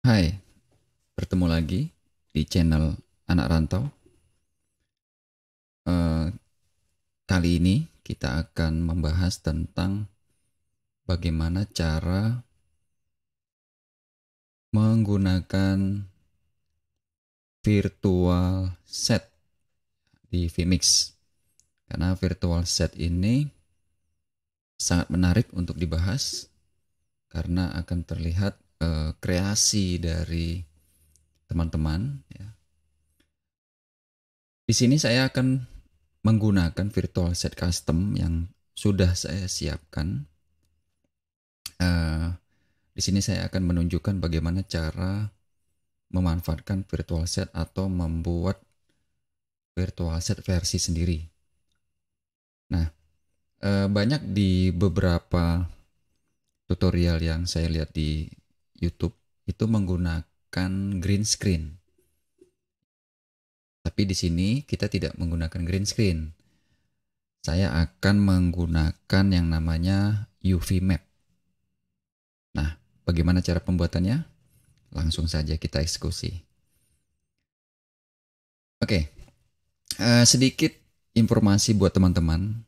Hai, bertemu lagi di channel Anak Rantau. Eh, Kali ini kita akan membahas tentang bagaimana cara menggunakan virtual set di vMix. Karena virtual set ini sangat menarik untuk dibahas karena akan terlihat kreasi dari teman-teman. Ya. Di sini saya akan menggunakan virtual set custom yang sudah saya siapkan. Eh, di sini saya akan menunjukkan bagaimana cara memanfaatkan virtual set atau membuat virtual set versi sendiri. Nah, banyak di beberapa tutorial yang saya lihat di YouTube itu menggunakan green screen. Tapi di sini kita tidak menggunakan green screen. Saya akan menggunakan yang namanya UV map. Nah, bagaimana cara pembuatannya? Langsung saja kita eksekusi. Oke, sedikit informasi buat teman-teman.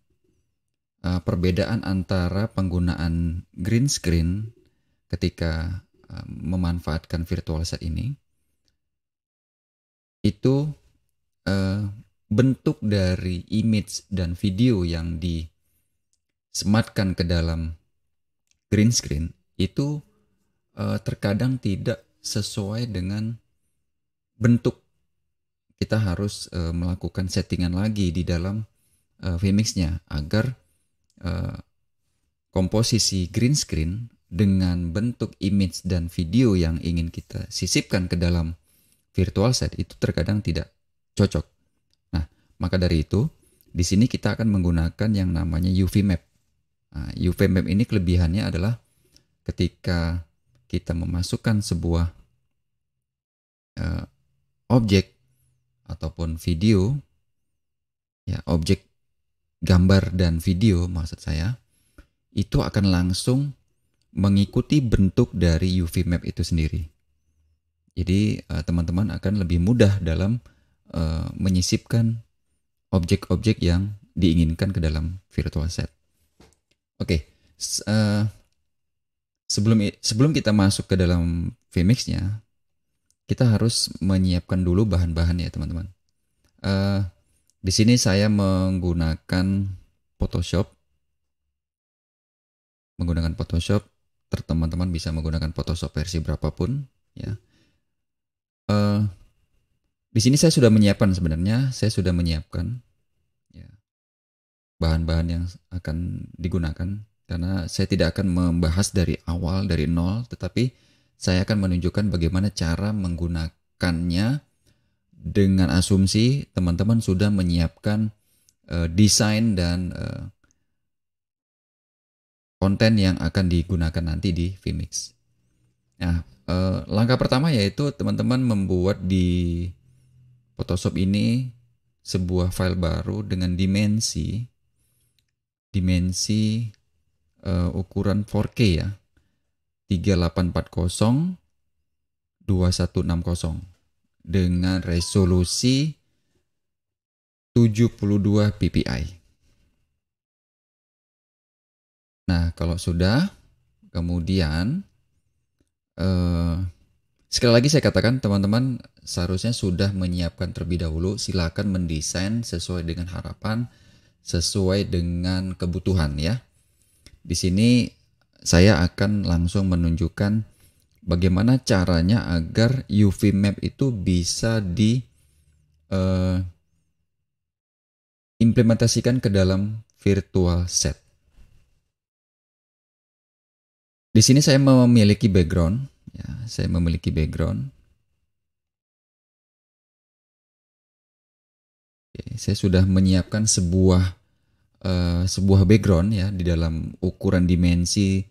Perbedaan antara penggunaan green screen ketika memanfaatkan virtual set ini, itu bentuk dari image dan video yang disematkan ke dalam green screen itu terkadang tidak sesuai dengan bentuk. Kita harus melakukan settingan lagi di dalam vMix-nya agar komposisi green screen dengan bentuk image dan video yang ingin kita sisipkan ke dalam virtual set itu terkadang tidak cocok. Nah, maka dari itu di sini kita akan menggunakan yang namanya UV map. Nah, UV map ini kelebihannya adalah ketika kita memasukkan sebuah objek ataupun video, ya objek gambar dan video maksud saya, itu akan langsung mengikuti bentuk dari UV map itu sendiri. Jadi teman-teman akan lebih mudah dalam menyisipkan objek-objek yang diinginkan ke dalam virtual set. Oke, sebelum kita masuk ke dalam vMix-nya, kita harus menyiapkan dulu bahan-bahan ya teman-teman. Di sini saya menggunakan Photoshop. Teman-teman bisa menggunakan Photoshop versi berapapun ya. Di sini saya sudah menyiapkan ya, bahan-bahan yang akan digunakan karena saya tidak akan membahas dari awal dari nol, tetapi saya akan menunjukkan bagaimana cara menggunakannya dengan asumsi teman-teman sudah menyiapkan desain dan konten yang akan digunakan nanti di vMix. Nah, langkah pertama yaitu teman-teman membuat di Photoshop ini sebuah file baru dengan dimensi ukuran 4K ya, 3840 2160 dengan resolusi 72 ppi. Nah, kalau sudah, kemudian sekali lagi saya katakan teman-teman seharusnya sudah menyiapkan terlebih dahulu. Silakan mendesain sesuai dengan harapan, sesuai dengan kebutuhan ya. Di sini saya akan langsung menunjukkan bagaimana caranya agar UV map itu bisa diimplementasikan ke dalam virtual set. Di sini saya memiliki background, ya, saya memiliki background. Oke, saya sudah menyiapkan sebuah background ya di dalam ukuran dimensi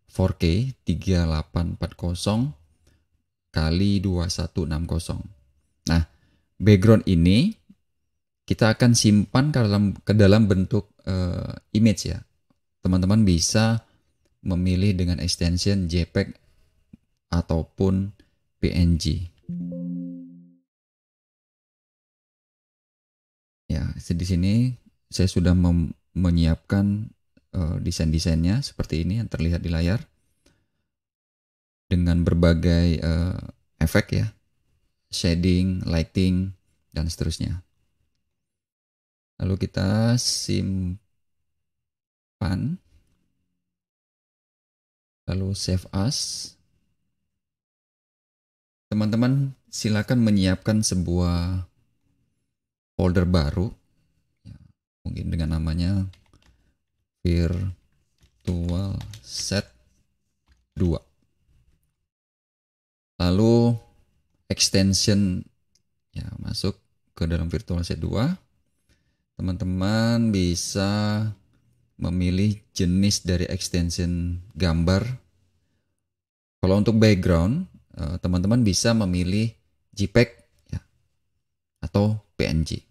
4K 3840 kali 2160. Nah, background ini kita akan simpan ke dalam bentuk image ya. Teman-teman bisa memilih dengan extension JPEG ataupun PNG. Ya, di sini saya sudah menyiapkan desain-desainnya seperti ini yang terlihat di layar dengan berbagai efek ya, shading, lighting, dan seterusnya. Lalu kita simpan, lalu save as. Teman-teman silakan menyiapkan sebuah folder baru, ya, mungkin dengan namanya virtual set 2. Lalu extension ya masuk ke dalam virtual set 2. Teman-teman bisa memilih jenis dari extension gambar. Kalau untuk background, teman-teman bisa memilih JPEG ya, atau PNG.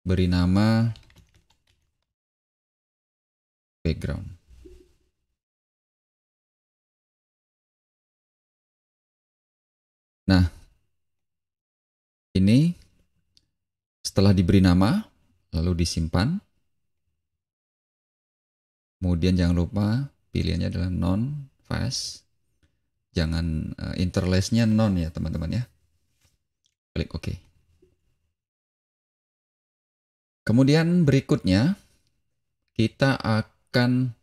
Beri nama background. Nah, ini setelah diberi nama, lalu disimpan. Kemudian jangan lupa pilihannya adalah non-fast. Jangan interlace-nya non ya teman-teman ya. Klik OK. Kemudian berikutnya kita akan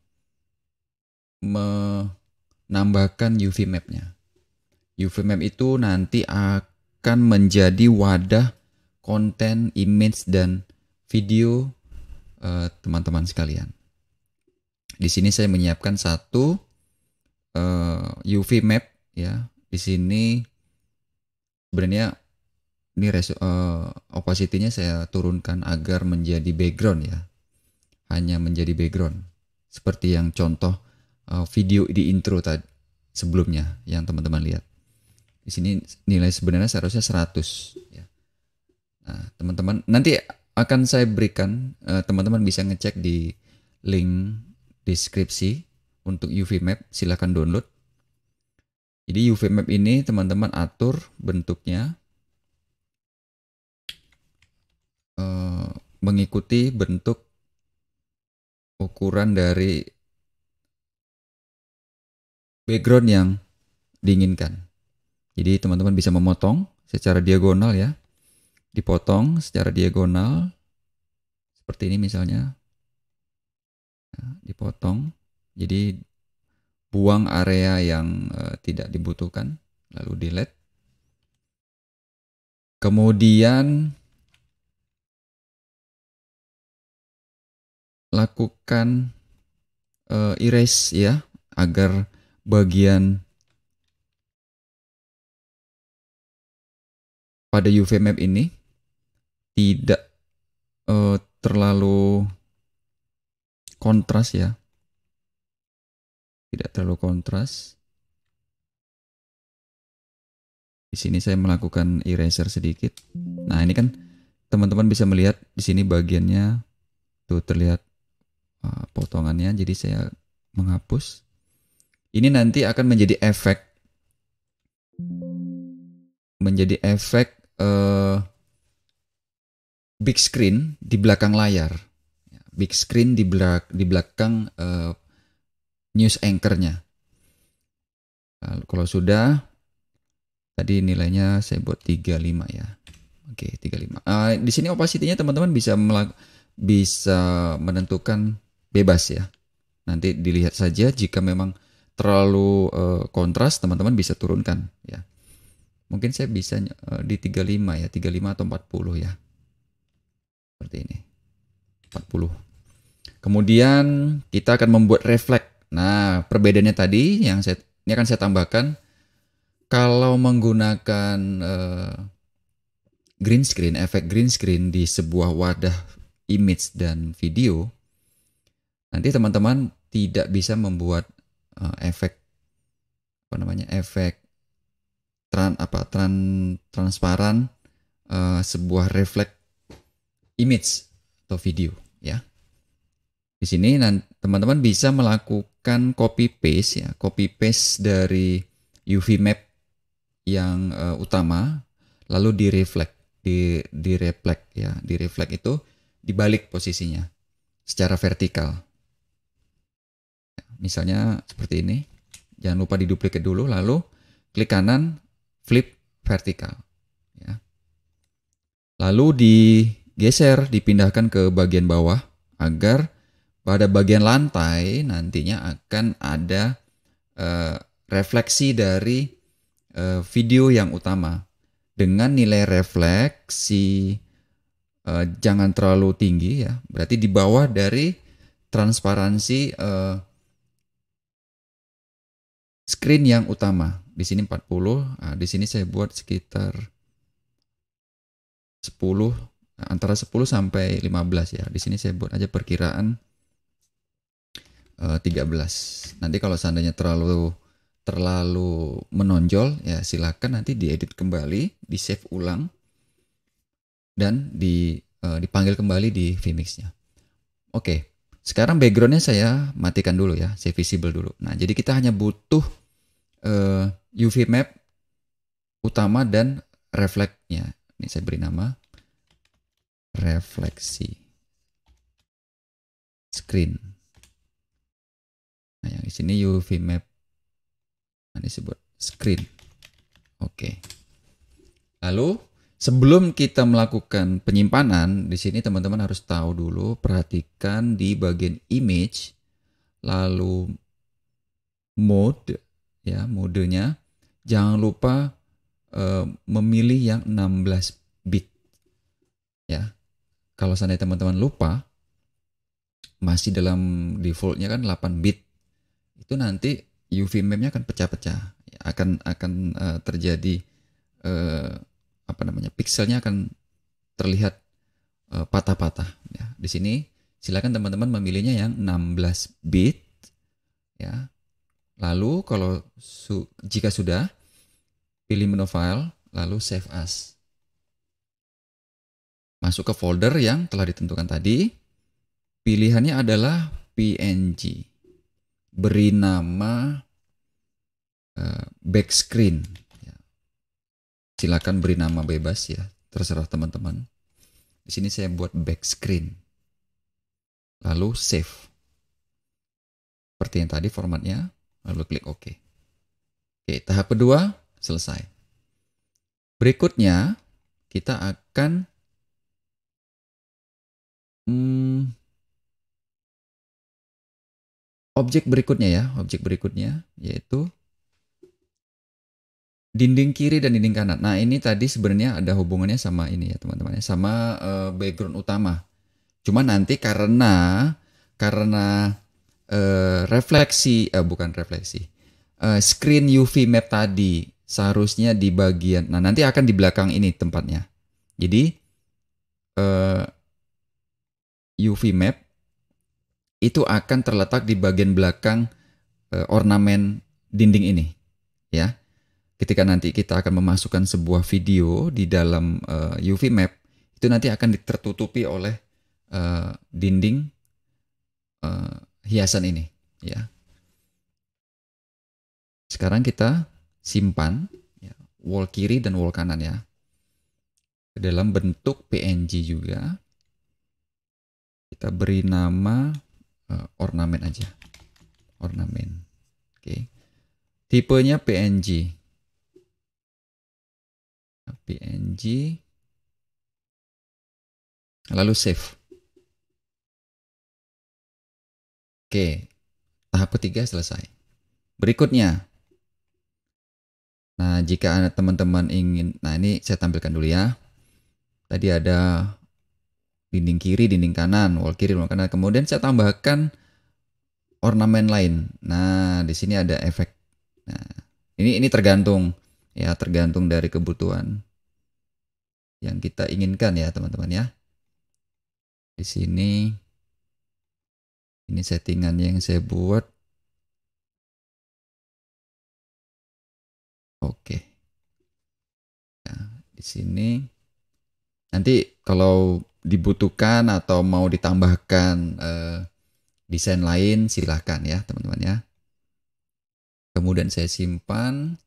menambahkan UV map-nya. UV map itu nanti akan menjadi wadah konten, image, dan video teman-teman sekalian. Di sini saya menyiapkan satu UV map ya. Di sini sebenarnya ini opacity-nya saya turunkan agar menjadi background ya. Hanya menjadi background. Seperti yang contoh video di intro tadi sebelumnya yang teman-teman lihat. Di sini nilai sebenarnya seharusnya 100 ya. Nah, teman-teman nanti akan saya berikan, teman-teman bisa ngecek di link deskripsi untuk UV map, silahkan download. Jadi UV map ini teman-teman atur bentuknya mengikuti bentuk ukuran dari background yang diinginkan. Jadi teman-teman bisa memotong secara diagonal ya. Dipotong secara diagonal seperti ini misalnya. Nah, dipotong. Jadi buang area yang tidak dibutuhkan, lalu delete. Kemudian lakukan erase ya, agar bagian pada UV map ini tidak terlalu kontras ya. Tidak terlalu kontras. Di sini saya melakukan eraser sedikit. Nah, ini kan teman-teman bisa melihat di sini bagiannya tuh terlihat potongannya, jadi saya menghapus. Ini nanti akan menjadi efek big screen di belakang layar. Big screen di belakang news anchor-nya. Lalu kalau sudah, tadi nilainya saya buat 35 ya. Oke, 35. Di sini opacity-nya teman-teman bisa menentukan bebas ya. Nanti dilihat saja, jika memang terlalu kontras, teman-teman bisa turunkan ya. Mungkin saya bisa di 35 ya, 35 atau 40 ya. Seperti ini. 40. Kemudian kita akan membuat reflect. Nah, perbedaannya tadi yang ini akan saya tambahkan. Kalau menggunakan green screen, efek green screen di sebuah wadah image dan video, nanti teman-teman tidak bisa membuat efek transparan sebuah reflect image atau video ya. Di sini teman-teman bisa melakukan copy paste ya, copy paste dari UV map yang utama, lalu di reflect ya, di reflect itu dibalik posisinya secara vertikal. Misalnya seperti ini. Jangan lupa diduplikat dulu, lalu klik kanan, flip vertikal. Ya. Lalu digeser, dipindahkan ke bagian bawah agar pada bagian lantai nantinya akan ada refleksi dari video yang utama dengan nilai refleksi jangan terlalu tinggi ya, berarti di bawah dari transparansi screen yang utama. Di sini 40, nah, di sini saya buat sekitar 10, antara 10 sampai 15 ya. Di sini saya buat aja perkiraan 13. Nanti kalau seandainya terlalu menonjol ya silakan nanti diedit kembali, di save ulang dan dipanggil kembali di vMix-nya. Oke. Sekarang backgroundnya saya matikan dulu ya, saya visible dulu. Nah, jadi kita hanya butuh UV map utama dan reflectnya. Ini saya beri nama refleksi screen. Nah, yang di sini UV map. Nah, ini disebut screen. Oke. Lalu sebelum kita melakukan penyimpanan, di sini teman-teman harus tahu dulu, perhatikan di bagian image, lalu mode, ya modenya, jangan lupa memilih yang 16 bit, ya. Kalau seandainya teman-teman lupa, masih dalam defaultnya kan 8 bit, itu nanti UV map-nya akan pecah-pecah, ya, akan terjadi pikselnya akan terlihat patah-patah ya. Di sini silakan teman-teman memilihnya yang 16 bit ya. Lalu kalau jika sudah, pilih menu file lalu save as. Masuk ke folder yang telah ditentukan tadi. Pilihannya adalah PNG. Beri nama backscreen. Silakan beri nama bebas ya, terserah teman-teman. Di sini saya buat back screen. Lalu save. Seperti yang tadi formatnya, lalu klik OK. Oke, tahap kedua selesai. Berikutnya kita akan objek berikutnya yaitu dinding kiri dan dinding kanan. Nah, ini tadi sebenarnya ada hubungannya sama ini ya, teman-teman, sama background utama. Cuma nanti karena screen UV map tadi seharusnya di bagian. Nah, nanti akan di belakang ini tempatnya. Jadi UV map itu akan terletak di bagian belakang ornamen dinding ini, ya. Ketika nanti kita akan memasukkan sebuah video di dalam UV map, itu nanti akan tertutupi oleh dinding hiasan ini, ya. Sekarang kita simpan ya, wall kiri dan wall kanan ya, dalam bentuk PNG juga. Kita beri nama ornamen aja, ornamen. Oke, tipenya PNG. Lalu save. Oke, tahap ketiga selesai. Berikutnya, nah jika teman-teman ingin, nah ini saya tampilkan dulu ya. Tadi ada dinding kiri, dinding kanan, wall kiri, wall kanan. Kemudian saya tambahkan ornamen lain. Nah di sini ada efek. Nah ini tergantung ya, tergantung dari kebutuhan yang kita inginkan ya teman-teman ya. Di sini ini settingan yang saya buat. Oke. Nah, di sini nanti kalau dibutuhkan atau mau ditambahkan desain lain silahkan ya teman-teman ya. Kemudian saya simpan.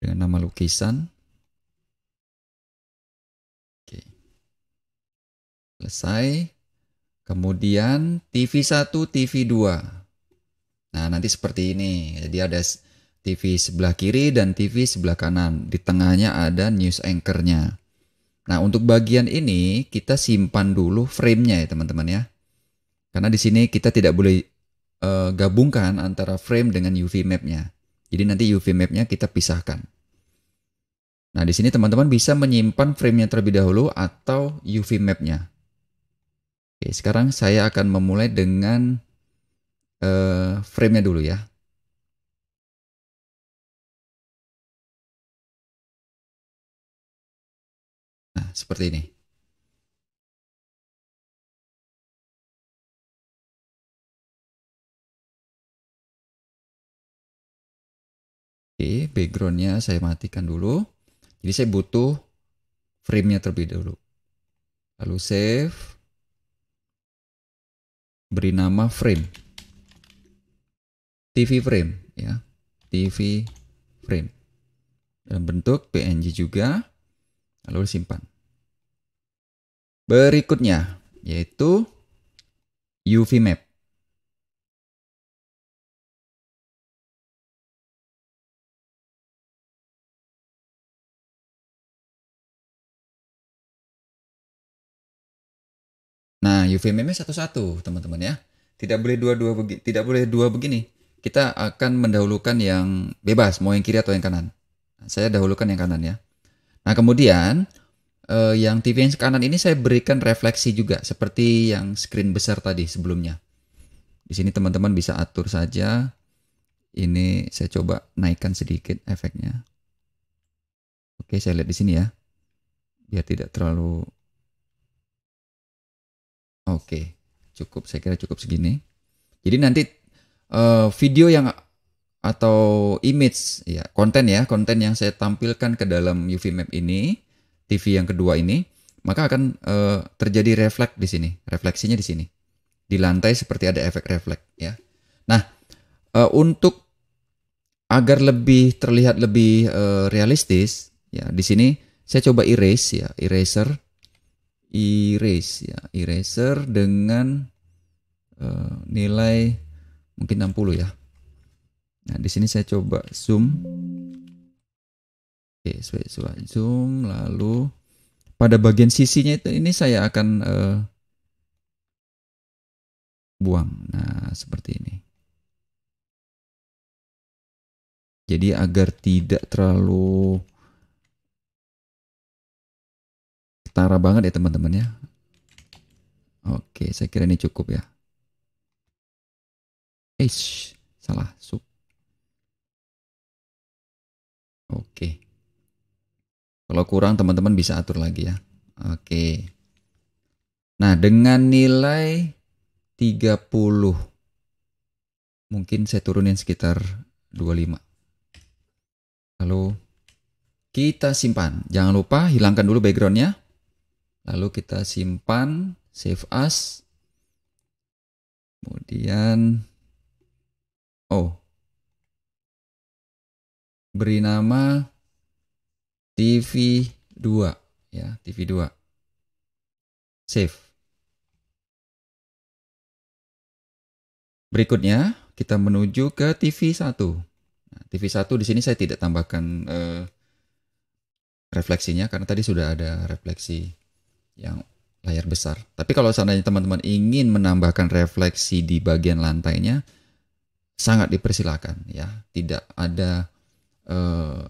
dengan nama lukisan. Oke. Selesai. Kemudian TV1, TV2. Nah, nanti seperti ini. Jadi ada TV sebelah kiri dan TV sebelah kanan. Di tengahnya ada news anchor-nya. Nah, untuk bagian ini kita simpan dulu frame-nya ya, teman-teman ya. Karena di sini kita tidak boleh gabungkan antara frame dengan UV map-nya. Jadi nanti UV map-nya kita pisahkan. Nah, di sini teman-teman bisa menyimpan frame-nya terlebih dahulu atau UV map-nya. Oke, sekarang saya akan memulai dengan frame-nya dulu ya. Nah, seperti ini. Oke, background-nya saya matikan dulu. Jadi saya butuh frame-nya terlebih dahulu. Lalu save. Beri nama frame. TV frame ya. TV frame. Dalam bentuk PNG juga. Lalu simpan. Berikutnya yaitu UV map. Nah, UV map-nya satu-satu, teman-teman ya. Tidak boleh dua begini. Kita akan mendahulukan yang bebas, mau yang kiri atau yang kanan. Nah, saya dahulukan yang kanan ya. Nah, kemudian yang TV yang kanan ini saya berikan refleksi juga seperti yang screen besar tadi sebelumnya. Di sini teman-teman bisa atur saja. Ini saya coba naikkan sedikit efeknya. Oke, saya lihat di sini ya. Biar tidak terlalu. Oke, cukup. Saya kira cukup segini. Jadi nanti video yang atau image ya, konten yang saya tampilkan ke dalam UV map ini, TV yang kedua ini, maka akan terjadi refleks di sini, refleksinya di sini. Di lantai seperti ada efek refleks ya. Nah, untuk agar lebih terlihat lebih realistis ya, di sini saya coba erase ya, eraser dengan nilai mungkin 60 ya. Nah, di sini saya coba zoom. Oke, zoom, lalu pada bagian sisinya itu ini saya akan buang. Nah, seperti ini. Jadi agar tidak terlalu ketara banget ya teman-teman ya. Oke, saya kira ini cukup ya. Salah sub. Oke. Kalau kurang teman-teman bisa atur lagi ya. Oke. Nah, dengan nilai 30. Mungkin saya turunin sekitar 25. Lalu kita simpan. Jangan lupa hilangkan dulu backgroundnya. Lalu kita simpan, save as. Kemudian, beri nama TV2 ya, TV2. Save. Berikutnya kita menuju ke TV1. Nah, TV1 di sini saya tidak tambahkan refleksinya karena tadi sudah ada refleksi yang layar besar. Tapi kalau seandainya teman-teman ingin menambahkan refleksi di bagian lantainya, sangat dipersilakan ya. Tidak ada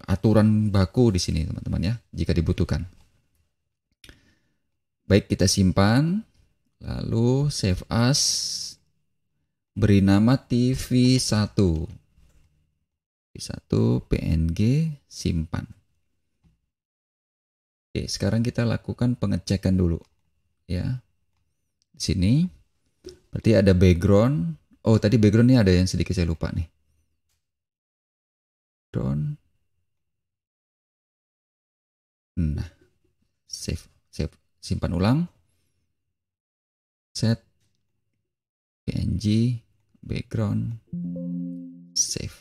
aturan baku di sini teman-teman ya, jika dibutuhkan. Baik, kita simpan, lalu save as, beri nama TV1. TV1 PNG, simpan. Oke, sekarang kita lakukan pengecekan dulu ya. Di sini berarti ada background. Oh, tadi backgroundnya ada yang sedikit saya lupa nih. Background. Nah, save, simpan ulang. Set PNG background, save.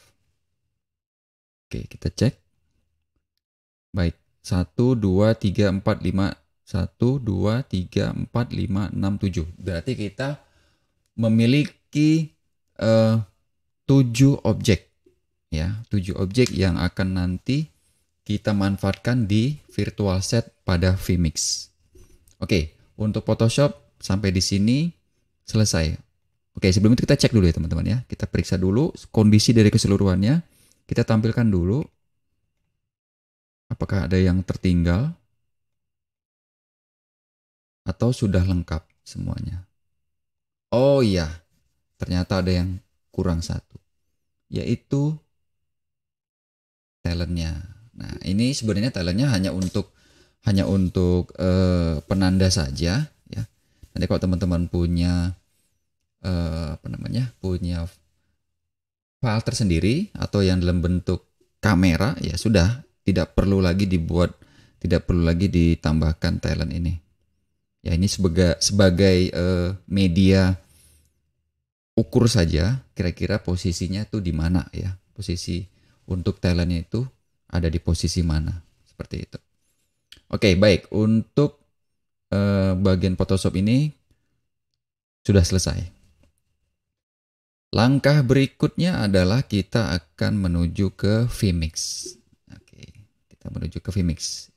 Oke, kita cek. Baik, 1, 2, 3, 4, 5. 1, 2, 3, 4, 5, 6, 7. Berarti kita memiliki 7 objek. Ya, 7 objek yang akan nanti kita manfaatkan di virtual set pada vMix. Oke, untuk Photoshop sampai di sini selesai. Oke, sebelum itu kita cek dulu ya teman-teman ya. Kita periksa dulu kondisi dari keseluruhannya. Kita tampilkan dulu apakah ada yang tertinggal atau sudah lengkap semuanya. Oh iya, ternyata ada yang kurang satu, yaitu talentnya. Nah, ini sebenarnya talentnya hanya untuk penanda saja ya. Nanti kalau teman-teman punya punya file tersendiri atau yang dalam bentuk kamera, ya sudah, tidak perlu lagi ditambahkan talent ini. Ya, ini sebagai media ukur saja kira-kira posisinya tuh di mana ya. Posisi untuk talentnya itu ada di posisi mana, seperti itu. Oke, baik. Untuk bagian Photoshop ini sudah selesai. Langkah berikutnya adalah kita akan menuju ke vMix. Oke, kita menuju ke vMix.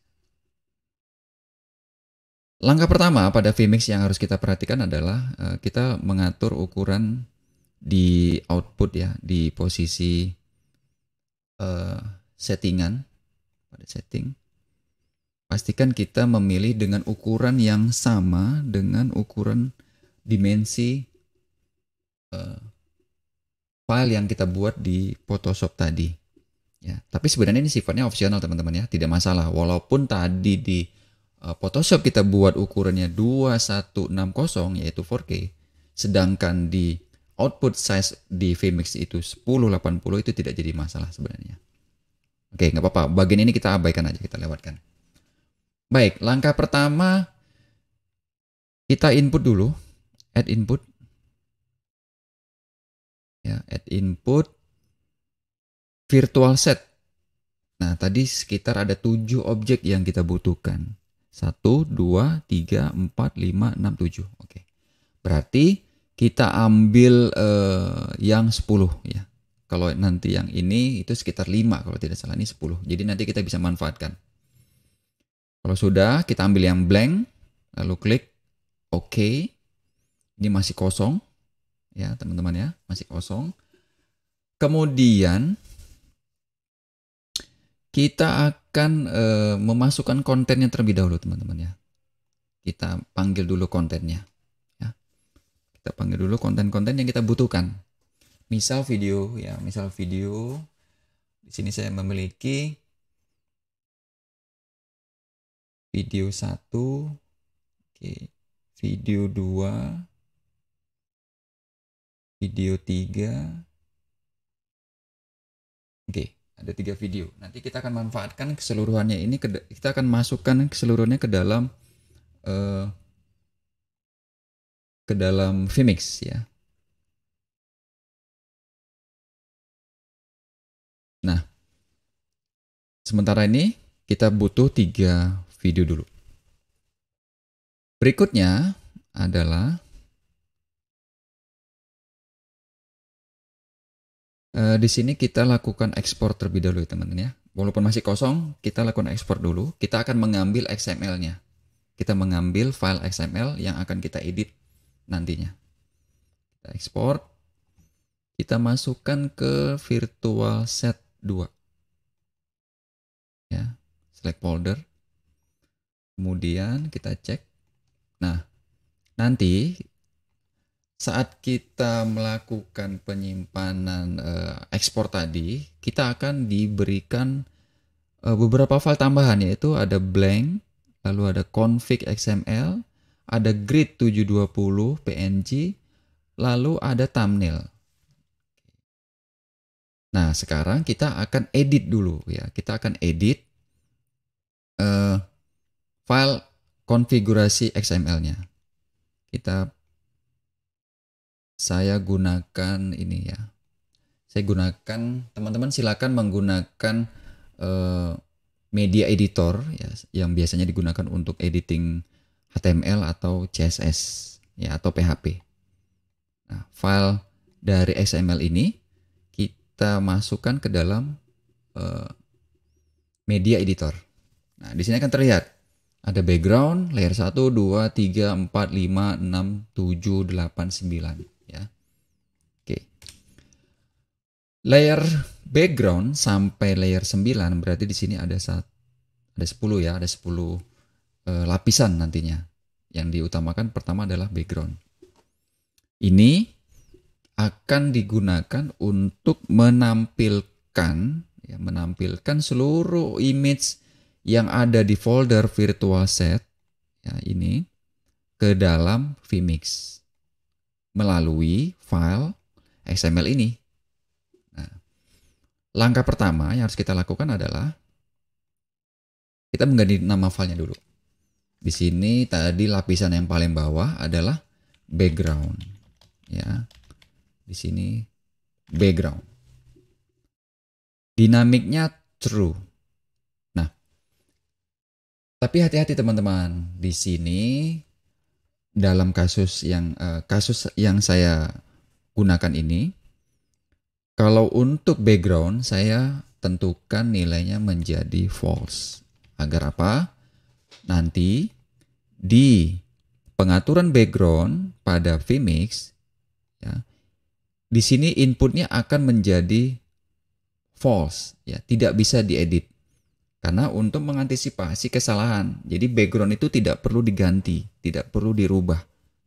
Langkah pertama pada vMix yang harus kita perhatikan adalah kita mengatur ukuran di output ya, di posisi settingan. Pada setting, pastikan kita memilih dengan ukuran yang sama dengan ukuran dimensi file yang kita buat di Photoshop tadi. Ya, tapi sebenarnya ini sifatnya opsional teman-teman ya, tidak masalah. Walaupun tadi di Photoshop kita buat ukurannya 2160 yaitu 4K, sedangkan di output size di vMix itu 1080 itu tidak jadi masalah sebenarnya. Oke, nggak apa-apa. Bagian ini kita abaikan aja, kita lewatkan. Baik, langkah pertama kita input dulu, add input. Ya, add input virtual set. Nah, tadi sekitar ada 7 objek yang kita butuhkan. 1, 2, 3, 4, 5, 6, 7. Oke. Berarti kita ambil yang 10 ya. Kalau nanti yang ini itu sekitar 5 kalau tidak salah, ini 10. Jadi nanti kita bisa manfaatkan. Kalau sudah, kita ambil yang blank, lalu klik OK. Ini masih kosong ya teman-teman ya, masih kosong. Kemudian kita akan memasukkan kontennya terlebih dahulu teman-teman ya. Kita panggil dulu kontennya ya. Kita panggil dulu konten-konten yang kita butuhkan. Misal video ya, misal video. Di sini saya memiliki video 1, oke, video 2, video 3. Oke, ada 3 video. Nanti kita akan manfaatkan keseluruhannya ini, kita akan masukkan keseluruhannya ke dalam vMix ya. Nah, sementara ini kita butuh 3 video dulu. Berikutnya adalah di sini kita lakukan ekspor terlebih dahulu ya teman-teman ya. Walaupun masih kosong, kita lakukan ekspor dulu. Kita akan mengambil XML-nya. Kita mengambil file XML yang akan kita edit nantinya. Kita ekspor. Kita masukkan ke virtual set 2. Ya, select folder. Kemudian kita cek. Nah, nanti saat kita melakukan penyimpanan ekspor tadi, kita akan diberikan beberapa file tambahan, yaitu ada blank, lalu ada config XML, ada grid 720 PNG, lalu ada thumbnail. Nah, sekarang kita akan edit dulu ya. Kita akan edit file konfigurasi XML-nya. Saya gunakan ini ya. Saya gunakan, teman-teman silakan menggunakan media editor ya, yang biasanya digunakan untuk editing HTML atau CSS ya, atau PHP. Nah, file dari XML ini kita masukkan ke dalam media editor. Nah, di sini akan terlihat ada background layer 1, 2, 3, 4, 5, 6, 7, 8, 9 ya. Oke. Layer background sampai layer 9 berarti di sini ada 10 ya, ada 10 lapisan nantinya. Yang diutamakan pertama adalah background. Ini akan digunakan untuk menampilkan seluruh image yang ada di folder virtual set ya, ini ke dalam vMix melalui file XML ini. Nah, langkah pertama yang harus kita lakukan adalah kita mengganti nama filenya dulu. Di sini tadi lapisan yang paling bawah adalah background ya. Di sini background. Dinamiknya true. Nah, tapi hati-hati teman-teman. Di sini dalam kasus yang saya gunakan ini, kalau untuk background saya tentukan nilainya menjadi false. Agar apa? Nanti di pengaturan background pada vMix ya, di sini inputnya akan menjadi false ya, tidak bisa diedit. Karena untuk mengantisipasi kesalahan. Jadi background itu tidak perlu diganti, tidak perlu dirubah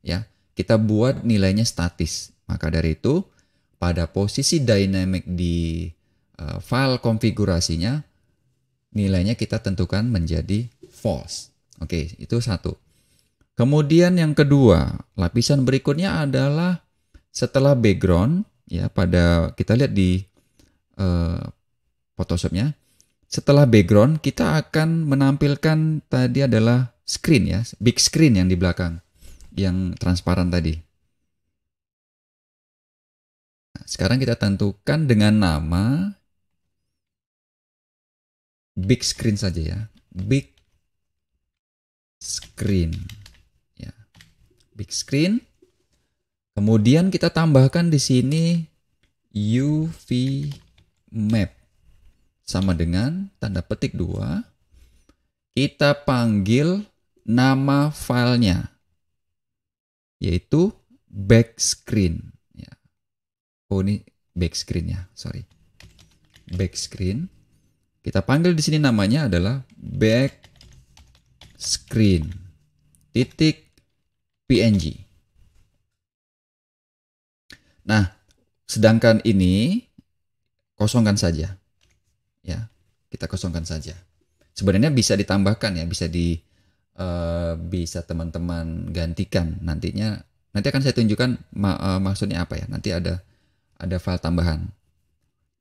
ya. Kita buat nilainya statis. Maka dari itu pada posisi dynamic di file konfigurasinya nilainya kita tentukan menjadi false. Oke, itu satu. Kemudian yang kedua, lapisan berikutnya adalah setelah background ya, pada kita lihat di Photoshopnya. Setelah background kita akan menampilkan tadi adalah screen ya, big screen yang di belakang, yang transparan tadi. Nah, sekarang kita tentukan dengan nama big screen saja ya, big screen ya, big screen. Kemudian kita tambahkan di sini UV map sama dengan tanda petik 2. Kita panggil nama filenya yaitu backscreen ya. Oh, ini backscreen ya, sorry. Backscreen. Kita panggil di sini namanya adalah backscreen titik PNG. Nah, sedangkan ini kosongkan saja. Ya, kita kosongkan saja. Sebenarnya bisa ditambahkan ya, bisa teman-teman gantikan nantinya. Nanti akan saya tunjukkan maksudnya apa ya. Nanti ada file tambahan.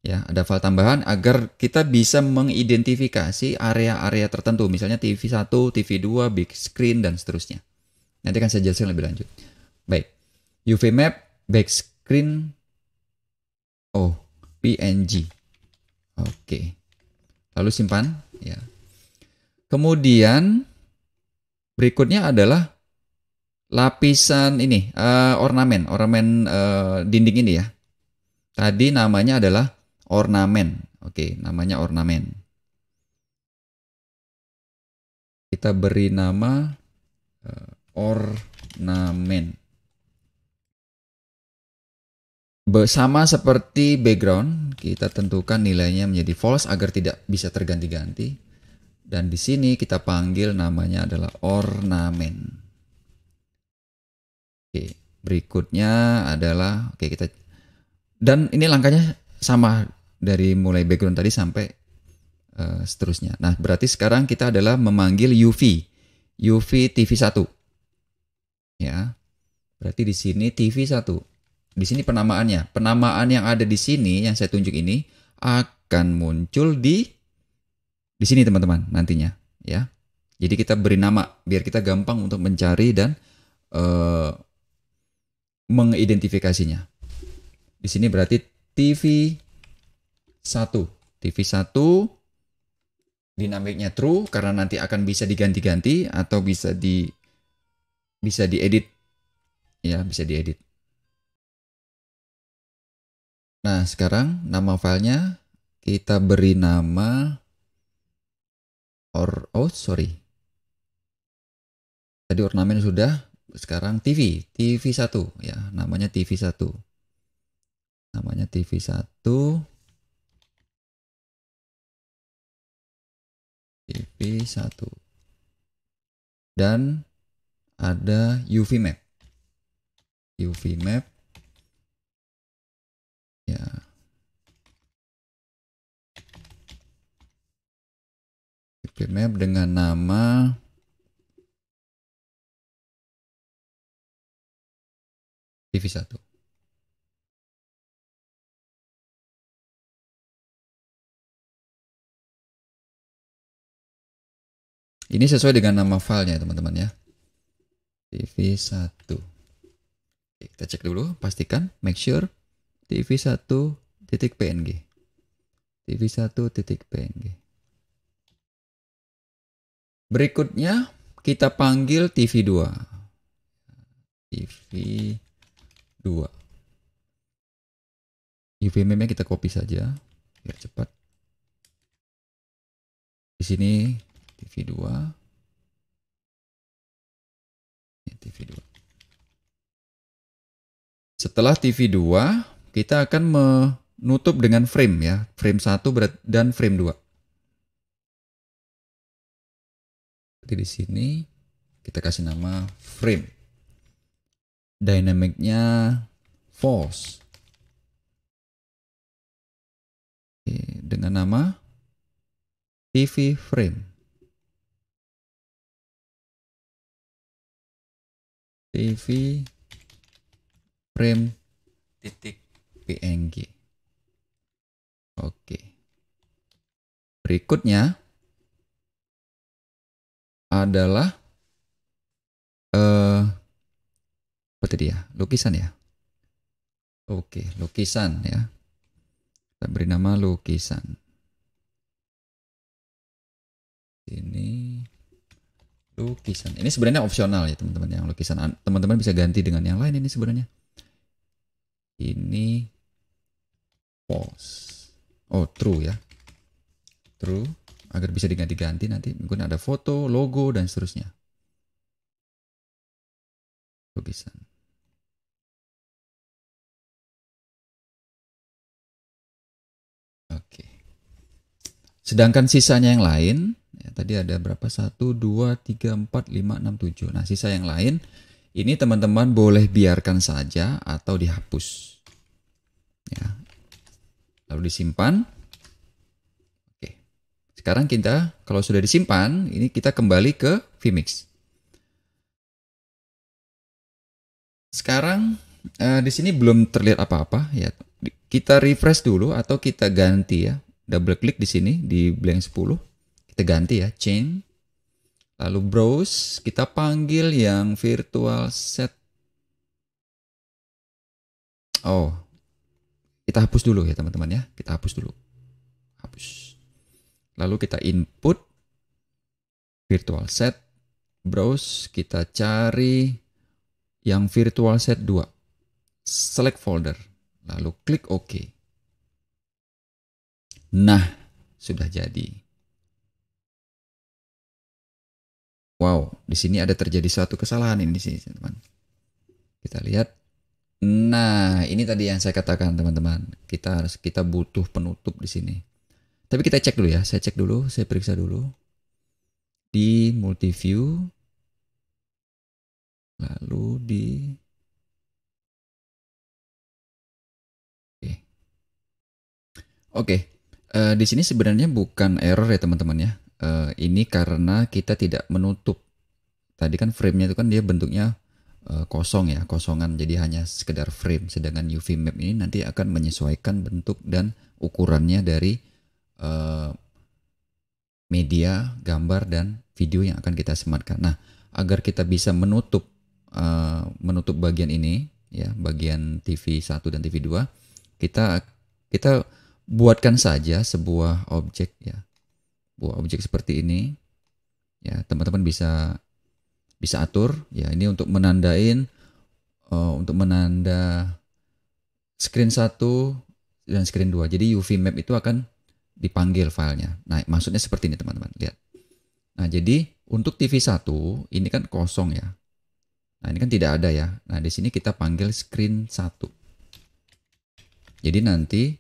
Ya, ada file tambahan agar kita bisa mengidentifikasi area-area tertentu, misalnya TV1, TV2, big screen dan seterusnya. Nanti akan saya jelaskan lebih lanjut. Baik. UV map, backscreen, PNG. Oke. Lalu simpan ya. Kemudian berikutnya adalah lapisan ini, ornamen dinding ini ya. Tadi namanya adalah ornamen. Oke, namanya ornamen. Kita beri nama ornamen. Sama seperti background, kita tentukan nilainya menjadi false agar tidak bisa terganti-ganti. Dan di sini kita panggil namanya adalah ornamen. Oke, berikutnya adalah dan ini langkahnya sama dari mulai background tadi sampai seterusnya. Nah, berarti sekarang kita adalah memanggil UV TV1. Ya. Berarti di sini TV1. Di sini penamaannya. Penamaan yang ada di sini yang saya tunjuk ini akan muncul di sini teman-teman nantinya ya. Jadi kita beri nama biar kita gampang untuk mencari dan mengidentifikasinya. Di sini berarti TV1. TV1 dinamiknya true karena nanti akan bisa diganti-ganti atau bisa diedit ya, bisa diedit. Nah, sekarang nama filenya kita beri nama oh sorry. Tadi ornamen sudah, sekarang TV1 ya, namanya TV1. Namanya TV1. TV1. Dan ada UV map. UV map ya. UV map dengan nama TV1. Ini sesuai dengan nama filenya teman-teman ya. TV1. Oke, kita cek dulu, pastikan, make sure TV1.png. TV1.png. Berikutnya kita panggil TV2. TV2. UV map-nya kita copy saja biar cepat. Di sini TV2. Ini TV2. Setelah TV2, kita akan menutup dengan frame ya. Frame 1 dan frame 2. Jadi di sini kita kasih nama frame. Dynamic-nya false. Oke, dengan nama TV frame. TV frame titik png. Oke. Berikutnya adalah apa tadi ya? Lukisan ya. Oke, lukisan ya. Kita beri nama lukisan. Ini lukisan. Ini sebenarnya opsional ya teman-teman. Yang lukisan teman-teman bisa ganti dengan yang lain ini sebenarnya. Ini false. Oh, true ya. True. Agar bisa diganti-ganti nanti. Mungkin ada foto, logo, dan seterusnya. Lukisan. Oke. Sedangkan sisanya yang lain, ya, tadi ada berapa? 1, 2, 3, 4, 5, 6, 7. Nah, sisa yang lain, ini teman-teman boleh biarkan saja atau dihapus. Ya. Lalu disimpan. Oke. Sekarang kita, kalau sudah disimpan, ini kita kembali ke Vmix. Sekarang di sini belum terlihat apa-apa ya. Kita refresh dulu atau kita ganti ya. Double klik di sini di blank 10. Kita ganti ya, change. Lalu browse, kita panggil yang virtual set. Oh. Kita hapus dulu ya teman-teman ya. Kita hapus dulu. Hapus. Lalu kita input virtual set, browse, kita cari yang virtual set 2. Select folder. Lalu klik OK. Nah, sudah jadi. Wow, di sini ada terjadi suatu kesalahan ini di sini, teman-teman. Kita lihat. Nah, ini tadi yang saya katakan, teman-teman. Kita butuh penutup di sini. Tapi kita cek dulu ya. Saya cek dulu, saya periksa dulu di multi view. Lalu di Oke. Di sini sebenarnya bukan error ya teman-teman ya. Ini karena kita tidak menutup. Tadi kan frame-nya itu kan dia bentuknya kosong ya, kosongan. Jadi hanya sekedar frame. Sedangkan UV map ini nanti akan menyesuaikan bentuk dan ukurannya dari media, gambar dan video yang akan kita sematkan. Nah, agar kita bisa menutup bagian ini ya, bagian TV1 dan TV2, kita buatkan saja sebuah objek ya. buah objek seperti ini. Ya, teman-teman bisa atur ya, ini untuk menandain untuk menanda screen 1 dan screen 2. Jadi UV map itu akan dipanggil filenya. Nah, maksudnya seperti ini teman-teman, lihat. Nah, jadi untuk TV 1 ini kan kosong ya. Nah, ini kan tidak ada ya. Nah, di sini kita panggil screen 1. Jadi nanti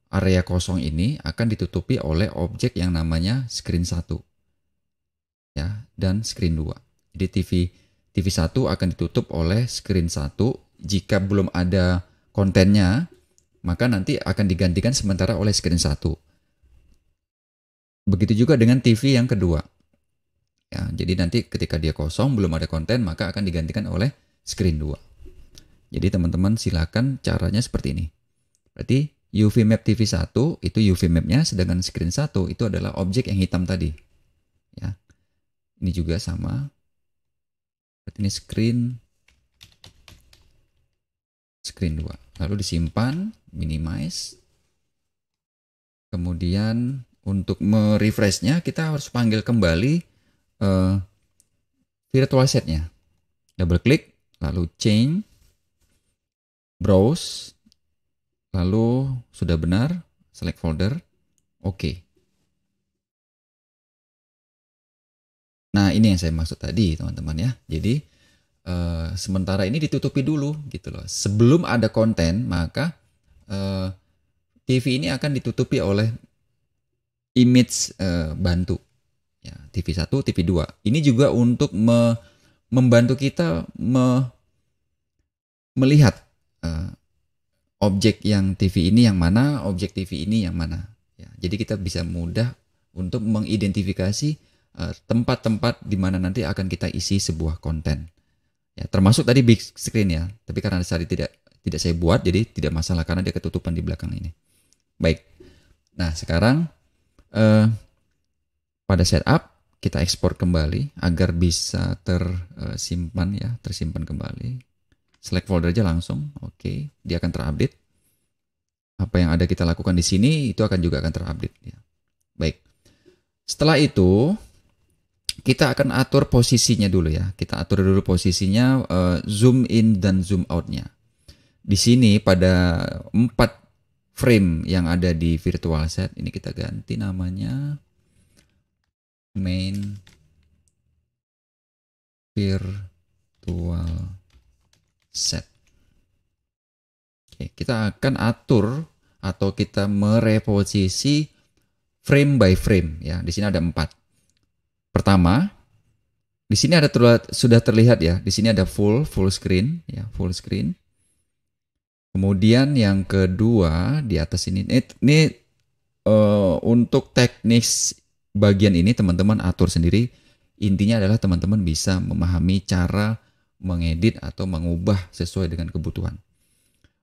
area kosong ini akan ditutupi oleh objek yang namanya screen 1 ya, dan screen 2. Jadi TV 1 akan ditutup oleh screen 1. Jika belum ada kontennya, maka nanti akan digantikan sementara oleh screen 1. Begitu juga dengan TV yang kedua. Ya, jadi nanti ketika dia kosong, belum ada konten, maka akan digantikan oleh screen 2. Jadi teman-teman silakan caranya seperti ini. Berarti UV map TV 1 itu UV map-nya, sedangkan screen 1 itu adalah objek yang hitam tadi. Ya. Ini juga sama. Berarti ini screen 2. Lalu disimpan, minimize. Kemudian untuk merefreshnya kita harus panggil kembali virtual set-nya. Double klik, lalu change, browse, lalu sudah benar, select folder, oke. Nah, ini yang saya maksud tadi teman-teman ya. Jadi sementara ini ditutupi dulu gitu loh. Sebelum ada konten, maka TV ini akan ditutupi oleh image bantu. Ya, TV 1, TV 2. Ini juga untuk membantu kita melihat objek yang TV ini yang mana, objek TV ini yang mana. Ya, jadi kita bisa mudah untuk mengidentifikasi tempat-tempat di mana nanti akan kita isi sebuah konten. Ya, termasuk tadi big screen ya. Tapi karena tadi tidak saya buat, jadi tidak masalah karena dia ketutupan di belakang ini. Baik. Nah, sekarang pada setup kita ekspor kembali agar bisa tersimpan ya, tersimpan kembali. Select folder aja langsung, oke, dia akan terupdate. Apa yang ada kita lakukan di sini itu juga akan terupdate. Ya. Baik, setelah itu kita akan atur posisinya dulu ya. Kita atur dulu posisinya, zoom in dan zoom out-nya. Di sini pada 4 frame yang ada di virtual set ini kita ganti namanya main virtual set. Oke, kita akan atur atau kita mereposisi frame by frame ya. Di sini ada 4. Pertama, di sini ada sudah terlihat ya. Di sini ada full screen ya, full screen. Kemudian yang kedua di atas ini untuk teknis bagian ini teman-teman atur sendiri. Intinya adalah teman-teman bisa memahami cara mengedit atau mengubah sesuai dengan kebutuhan.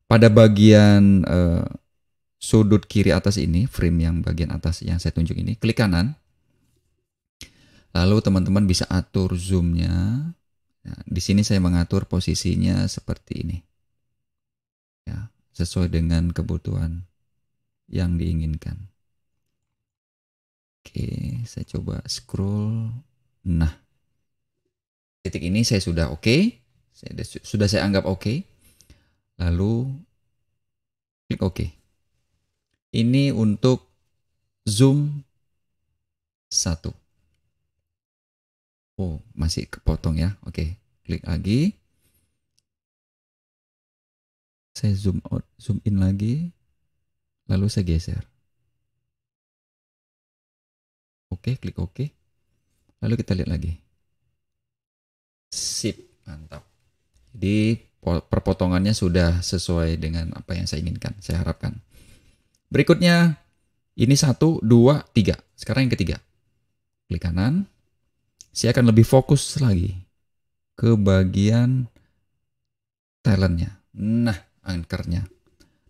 Pada bagian sudut kiri atas ini, frame yang bagian atas yang saya tunjuk ini, klik kanan. Lalu teman-teman bisa atur zoom-nya. Nah, di sini saya mengatur posisinya seperti ini. Ya, sesuai dengan kebutuhan yang diinginkan. Oke, saya coba scroll. Nah, titik ini saya sudah oke. Sudah saya anggap oke. Lalu klik oke. Ini untuk zoom 1. Oh, masih kepotong ya. Oke, klik lagi. Saya zoom out, zoom in lagi. Lalu saya geser. Oke, klik oke. Lalu kita lihat lagi. Sip, mantap. Jadi perpotongannya sudah sesuai dengan apa yang saya inginkan, saya harapkan. Berikutnya, ini 1, 2, 3. Sekarang yang ketiga. Klik kanan. Saya akan lebih fokus lagi ke bagian talentnya. Nah, anchornya.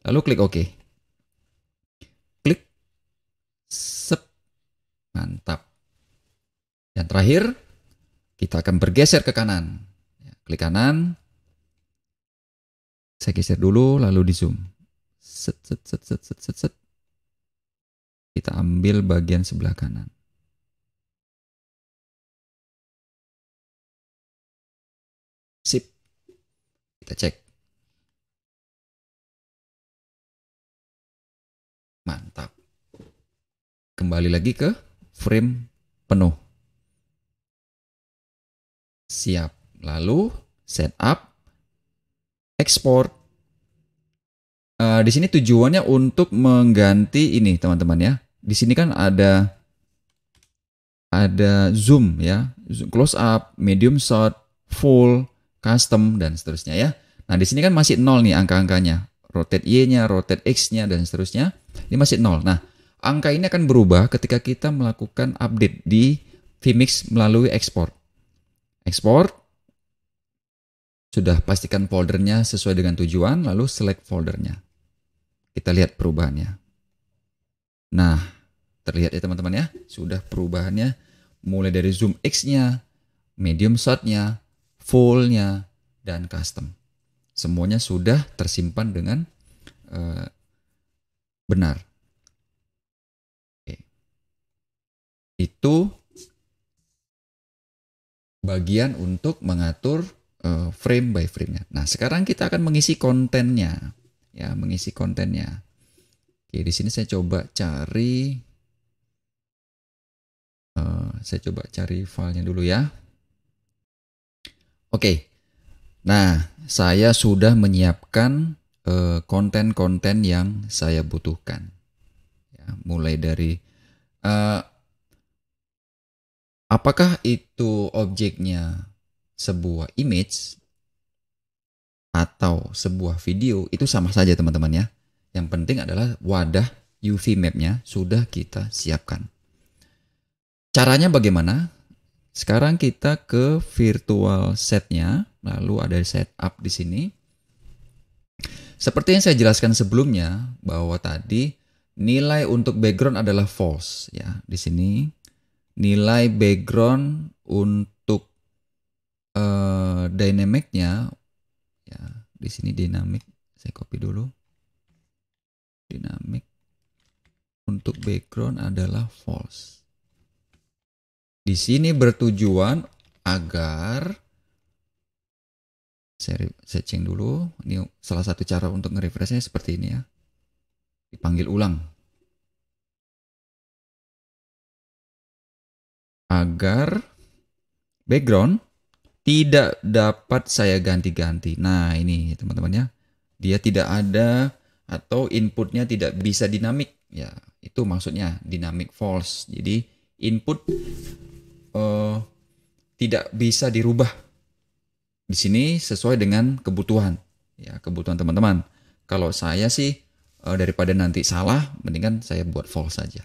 Lalu klik OK. Klik. Sep. Mantap. Dan terakhir, kita akan bergeser ke kanan. Klik kanan. Saya geser dulu, lalu di zoom. Set. Kita ambil bagian sebelah kanan. Sip. Kita cek. Mantap. Kembali lagi ke frame penuh. Siap. Lalu setup, export. Di sini tujuannya untuk mengganti ini teman-teman ya. Di sini kan ada zoom ya, close up, medium shot, full, custom dan seterusnya ya. Nah, di sini kan masih 0 nih angka-angkanya. Rotate Y-nya, rotate X-nya dan seterusnya. Ini masih 0. Nah, angka ini akan berubah ketika kita melakukan update di vMix melalui export. Export. Sudah pastikan foldernya sesuai dengan tujuan, lalu select foldernya. Kita lihat perubahannya. Nah, terlihat ya teman-teman ya, sudah perubahannya mulai dari zoom X-nya, medium shot-nya, full-nya, dan custom. Semuanya sudah tersimpan dengan benar. Oke. Itu bagian untuk mengatur frame by frame-nya. Nah, sekarang kita akan mengisi kontennya. Ya, mengisi kontennya. Oke, di sini saya coba cari filenya dulu ya. Oke. Nah, saya sudah menyiapkan konten-konten yang saya butuhkan. Ya, mulai dari apakah itu objeknya sebuah image atau sebuah video, itu sama saja teman-teman ya. Yang penting adalah wadah UV map-nya sudah kita siapkan. Caranya bagaimana? Sekarang kita ke virtual set-nya, lalu ada setup di sini. Seperti yang saya jelaskan sebelumnya, bahwa tadi nilai untuk background adalah false ya. Di sini nilai background untuk dynamic-nya ya, di sini dynamic, saya copy dulu. Dynamic untuk background adalah false. Di sini bertujuan agar saya cek dulu. Ini salah satu cara untuk nge-refreshnya seperti ini ya. Dipanggil ulang. Agar background tidak dapat saya ganti-ganti. Nah, ini teman-teman ya. Dia tidak ada atau inputnya tidak bisa dinamik. Ya, itu maksudnya dynamic false. Jadi input tidak bisa dirubah. Di sini sesuai dengan kebutuhan. Ya, kebutuhan teman-teman. Kalau saya sih daripada nanti salah, mendingan saya buat false saja.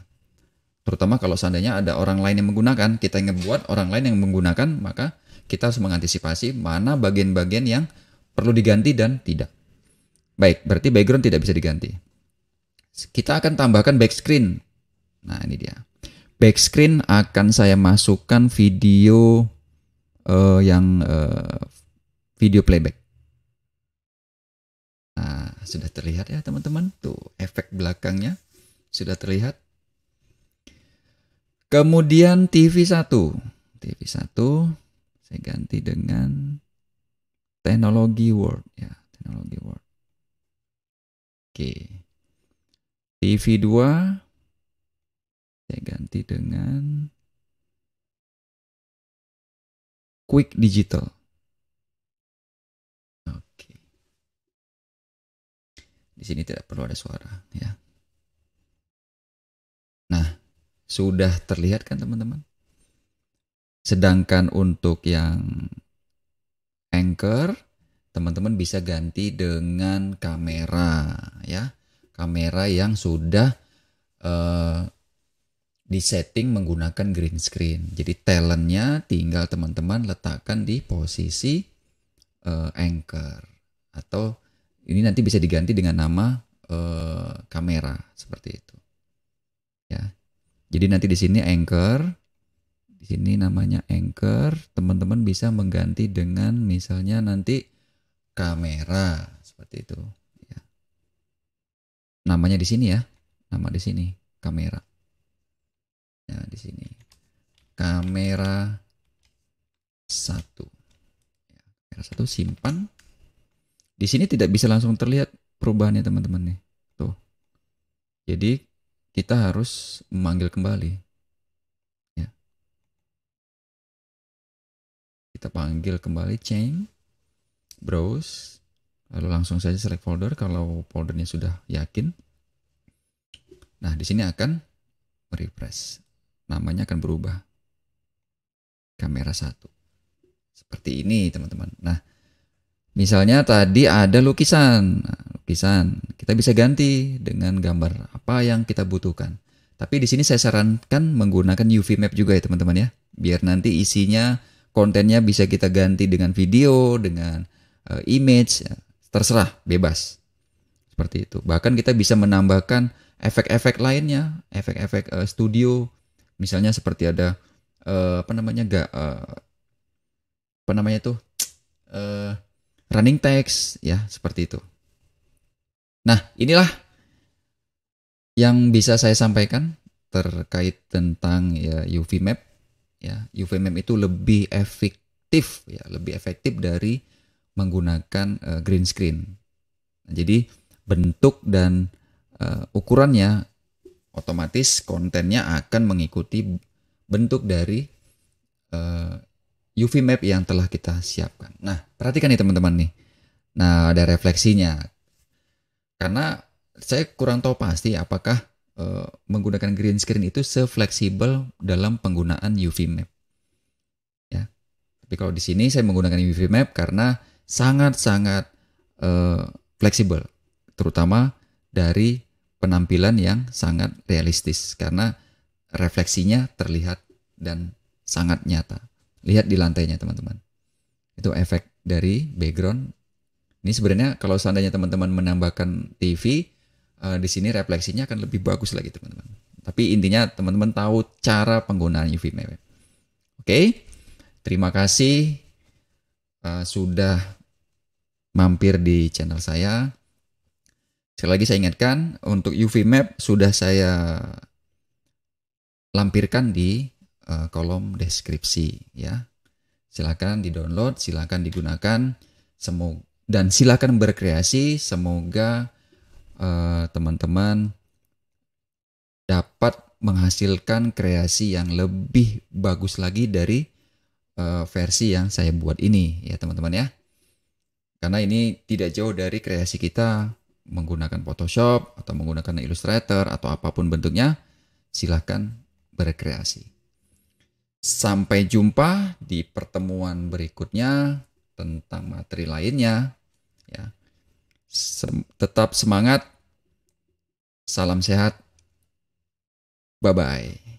Terutama kalau seandainya ada orang lain yang menggunakan, kita ngebuat orang lain yang menggunakan, maka kita harus mengantisipasi mana bagian-bagian yang perlu diganti dan tidak. Baik, berarti background tidak bisa diganti. Kita akan tambahkan backscreen. Nah, ini dia. Backscreen akan saya masukkan video video playback. Nah, sudah terlihat ya teman-teman. Tuh, efek belakangnya sudah terlihat. Kemudian TV1. TV1 saya ganti dengan teknologi Word ya, teknologi Word. Oke. TV2 saya ganti dengan Quick Digital. Oke. Di sini tidak perlu ada suara ya. Nah, sudah terlihat kan teman-teman? Sedangkan untuk yang Anchor, teman-teman bisa ganti dengan kamera ya. Kamera yang sudah disetting menggunakan green screen. Jadi talentnya tinggal teman-teman letakkan di posisi Anchor. Atau ini nanti bisa diganti dengan nama kamera seperti itu. Ya. Jadi nanti di sini Anchor, di sini namanya Anchor, teman-teman bisa mengganti dengan misalnya nanti kamera seperti itu. Ya. Namanya di sini ya, nama di sini kamera. di sini. Kamera 1. Ya, kamera 1 simpan. Di sini tidak bisa langsung terlihat perubahannya teman-teman nih. Tuh. Jadi kita harus memanggil kembali. Ya. Kita panggil kembali change, browse, lalu langsung saja select folder kalau foldernya sudah yakin. Nah, di sini akan refresh. Namanya akan berubah. Kamera 1. Seperti ini, teman-teman. Nah, misalnya tadi ada lukisan. Nah, lukisan kita bisa ganti dengan gambar apa yang kita butuhkan. Tapi di sini saya sarankan menggunakan UV map juga ya, teman-teman ya. Biar nanti isinya, kontennya bisa kita ganti dengan video, dengan image, ya. Terserah, bebas. Seperti itu. Bahkan kita bisa menambahkan efek-efek lainnya, efek-efek studio, misalnya seperti ada running text ya, seperti itu. Nah, inilah yang bisa saya sampaikan terkait tentang ya UV map. Ya, UV map itu lebih efektif ya, lebih efektif dari menggunakan green screen. Nah, jadi bentuk dan ukurannya otomatis kontennya akan mengikuti bentuk dari UV map yang telah kita siapkan. Nah, perhatikan nih teman-teman nih. Nah, ada refleksinya. Karena saya kurang tahu pasti apakah menggunakan green screen itu sefleksibel dalam penggunaan UV map. Ya. Tapi kalau di sini saya menggunakan UV map karena sangat-sangat fleksibel, terutama dari penampilan yang sangat realistis karena refleksinya terlihat dan sangat nyata. Lihat di lantainya teman-teman. Itu efek dari background. Ini sebenarnya kalau seandainya teman-teman menambahkan TV, di sini refleksinya akan lebih bagus lagi teman-teman. Tapi intinya teman-teman tahu cara penggunaan UV map. Oke, terima kasih sudah mampir di channel saya. Sekali lagi saya ingatkan, untuk UV map sudah saya lampirkan di kolom deskripsi ya. Silakan di-download, silakan digunakan, dan silakan berkreasi. Semoga teman-teman dapat menghasilkan kreasi yang lebih bagus lagi dari versi yang saya buat ini ya teman-teman ya. Karena ini tidak jauh dari kreasi kita menggunakan Photoshop atau menggunakan Illustrator atau apapun bentuknya, silakan berkreasi. Sampai jumpa di pertemuan berikutnya tentang materi lainnya. Ya. Tetap semangat. Salam sehat. Bye-bye.